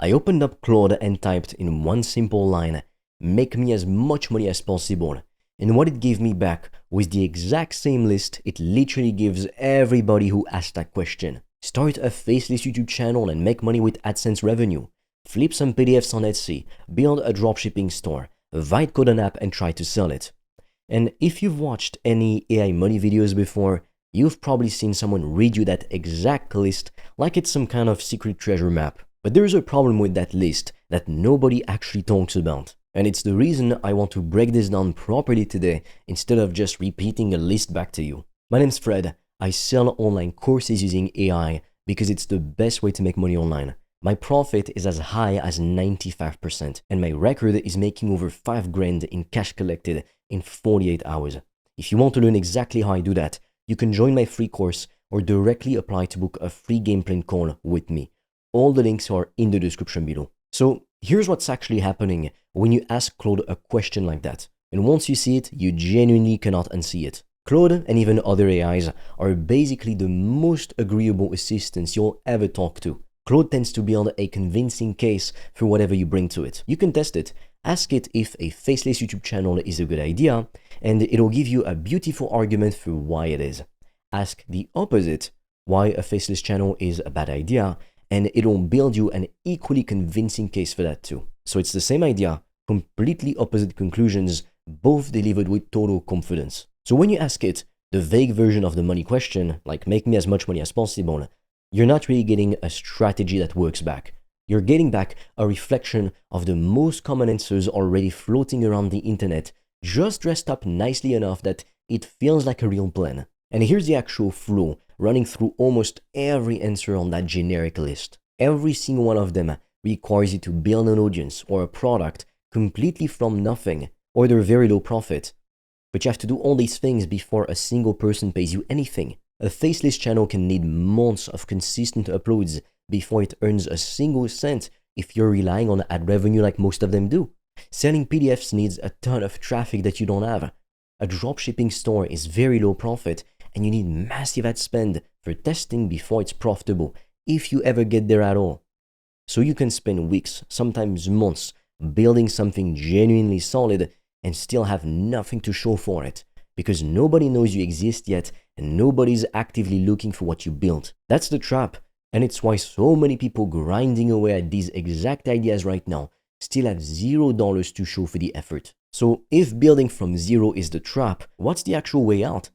I opened up Claude and typed in one simple line, make me as much money as possible. And what it gave me back was the exact same list it literally gives everybody who asked that question. Start a faceless YouTube channel and make money with AdSense revenue. Flip some PDFs on Etsy, build a dropshipping store, write code an app and try to sell it. And if you've watched any AI money videos before, you've probably seen someone read you that exact list like it's some kind of secret treasure map. But there's a problem with that list that nobody actually talks about. And it's the reason I want to break this down properly today instead of just repeating a list back to you. My name's Fred. I sell online courses using AI because it's the best way to make money online. My profit is as high as 95%, and my record is making over 5 grand in cash collected in 48 hours. If you want to learn exactly how I do that, you can join my free course or directly apply to book a free game plan call with me. All the links are in the description below. So here's what's actually happening when you ask Claude a question like that. And once you see it, you genuinely cannot unsee it. Claude and even other AIs are basically the most agreeable assistants you'll ever talk to. Claude tends to build a convincing case for whatever you bring to it. You can test it. Ask it if a faceless YouTube channel is a good idea, and it'll give you a beautiful argument for why it is. Ask the opposite, why a faceless channel is a bad idea, and it'll build you an equally convincing case for that too. So it's the same idea, completely opposite conclusions, both delivered with total confidence. So when you ask it the vague version of the money question, like make me as much money as possible, you're not really getting a strategy that works back. You're getting back a reflection of the most common answers already floating around the internet, just dressed up nicely enough that it feels like a real plan. And here's the actual flow running through almost every answer on that generic list. Every single one of them requires you to build an audience or a product completely from nothing, or they're very low profit. But you have to do all these things before a single person pays you anything. A faceless channel can need months of consistent uploads before it earns a single cent if you're relying on ad revenue like most of them do. Selling PDFs needs a ton of traffic that you don't have. A dropshipping store is very low profit, and you need massive ad spend for testing before it's profitable, if you ever get there at all. So you can spend weeks, sometimes months, building something genuinely solid and still have nothing to show for it, because nobody knows you exist yet and nobody's actively looking for what you built. That's the trap, and it's why so many people grinding away at these exact ideas right now still have $0 to show for the effort. So if building from zero is the trap, what's the actual way out?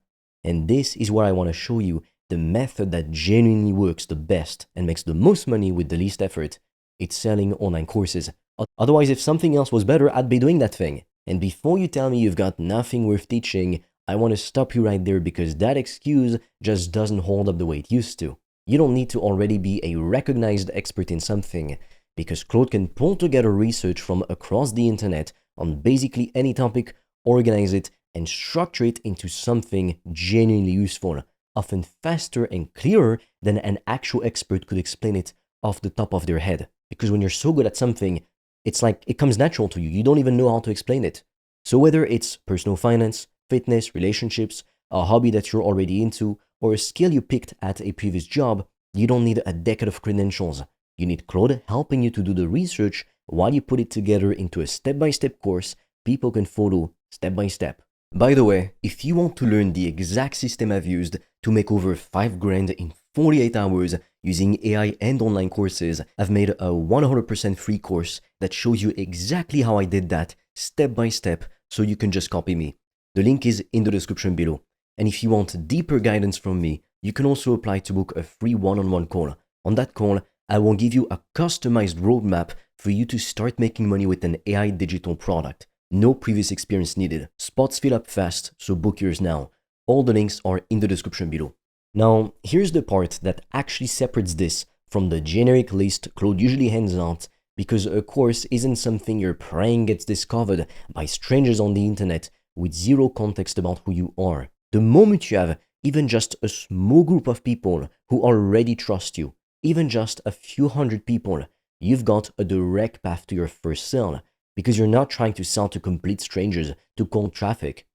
And this is where I want to show you the method that genuinely works the best and makes the most money with the least effort. It's selling online courses. Otherwise, if something else was better, I'd be doing that thing. And before you tell me you've got nothing worth teaching, I want to stop you right there because that excuse just doesn't hold up the way it used to. You don't need to already be a recognized expert in something, because Claude can pull together research from across the internet on basically any topic, organize it, and structure it into something genuinely useful, often faster and clearer than an actual expert could explain it off the top of their head. Because when you're so good at something, it's like it comes natural to you. You don't even know how to explain it. So whether it's personal finance, fitness, relationships, a hobby that you're already into, or a skill you picked at a previous job, you don't need a decade of credentials. You need Claude helping you to do the research while you put it together into a step-by-step course people can follow step by step. By the way, if you want to learn the exact system I've used to make over 5 grand in 48 hours using AI and online courses, I've made a 100% free course that shows you exactly how I did that step by step, so you can just copy me. The link is in the description below. And if you want deeper guidance from me, you can also apply to book a free one-on-one call. On that call, I will give you a customized roadmap for you to start making money with an AI digital product. No previous experience needed. Spots fill up fast, so book yours now. All the links are in the description below. Now, here's the part that actually separates this from the generic list Claude usually hands out, because a course isn't something you're praying gets discovered by strangers on the internet with zero context about who you are. The moment you have even just a small group of people who already trust you, even just a few hundred people, you've got a direct path to your first sale, because you're not trying to sell to complete strangers to cold traffic.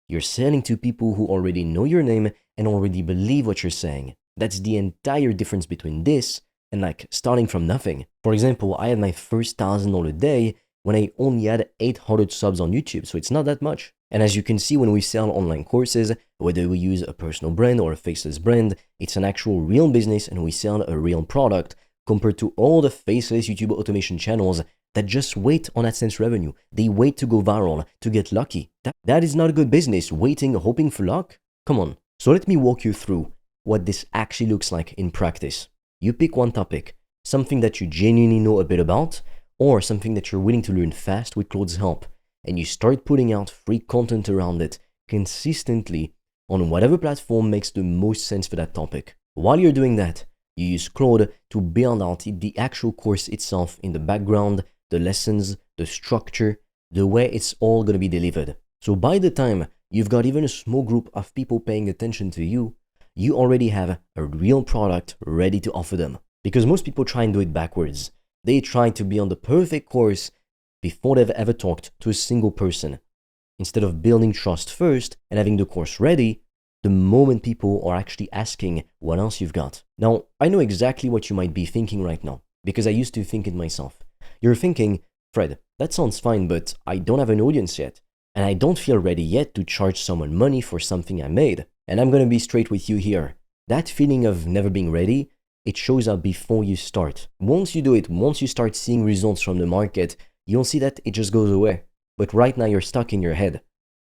You're selling to people who already know your name and already believe what you're saying. That's the entire difference between this and like starting from nothing. For example, I had my first $1,000 day when I only had 800 subs on YouTube, so it's not that much. And as you can see, when we sell online courses, whether we use a personal brand or a faceless brand, it's an actual real business and we sell a real product compared to all the faceless YouTube automation channels that just wait on AdSense revenue. They wait to go viral, to get lucky. That is not a good business, waiting, hoping for luck. Come on. So let me walk you through what this actually looks like in practice. You pick one topic, something that you genuinely know a bit about, or something that you're willing to learn fast with Claude's help, and you start putting out free content around it consistently on whatever platform makes the most sense for that topic. While you're doing that, you use Claude to build out the actual course itself in the background, the lessons, the structure, the way it's all going to be delivered. So by the time you've got even a small group of people paying attention to you, you already have a real product ready to offer them. Because most people try and do it backwards. They try to be on the perfect course before they've ever talked to a single person. Instead of building trust first and having the course ready, the moment people are actually asking what else you've got. Now, I know exactly what you might be thinking right now, because I used to think it myself. You're thinking, Fred, that sounds fine, but I don't have an audience yet, and I don't feel ready yet to charge someone money for something I made. And I'm gonna be straight with you here. That feeling of never being ready, it shows up before you start. Once you do it, once you start seeing results from the market, you'll see that it just goes away. But right now you're stuck in your head.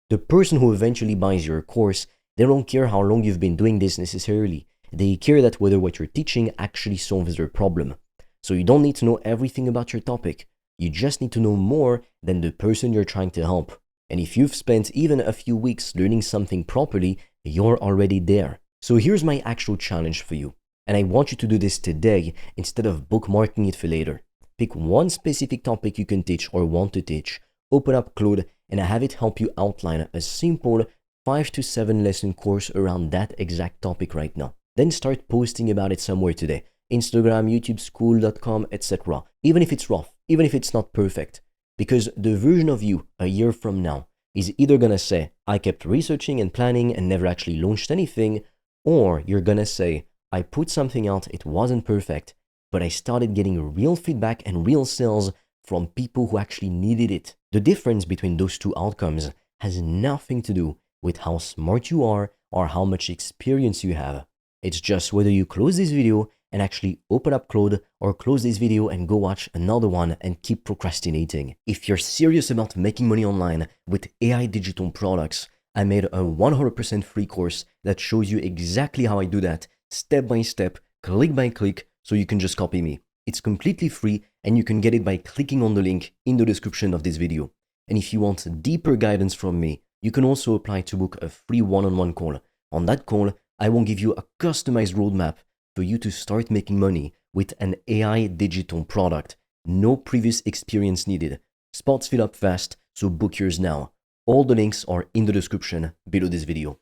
The person who eventually buys your course, they don't care how long you've been doing this necessarily. They care that whether what you're teaching actually solves their problem. So you don't need to know everything about your topic. You just need to know more than the person you're trying to help. And if you've spent even a few weeks learning something properly, you're already there. So here's my actual challenge for you. And I want you to do this today instead of bookmarking it for later. Pick one specific topic you can teach or want to teach, open up Claude, and have it help you outline a simple 5 to 7 lesson course around that exact topic right now. Then start posting about it somewhere today. Instagram, YouTube, school.com, etc. Even if it's rough, even if it's not perfect. Because the version of you a year from now is either gonna say, I kept researching and planning and never actually launched anything, or you're gonna say, I put something out, it wasn't perfect, but I started getting real feedback and real sales from people who actually needed it. The difference between those two outcomes has nothing to do with how smart you are or how much experience you have. It's just whether you close this video and actually open up Claude or close this video and go watch another one and keep procrastinating. If you're serious about making money online with AI digital products, I made a 100% free course that shows you exactly how I do that, step by step, click by click, so you can just copy me. It's completely free and you can get it by clicking on the link in the description of this video. And if you want deeper guidance from me, you can also apply to book a free one-on-one call. On that call, I will give you a customized roadmap for you to start making money with an AI digital product. No previous experience needed. Spots fill up fast, so book yours now. All the links are in the description below this video.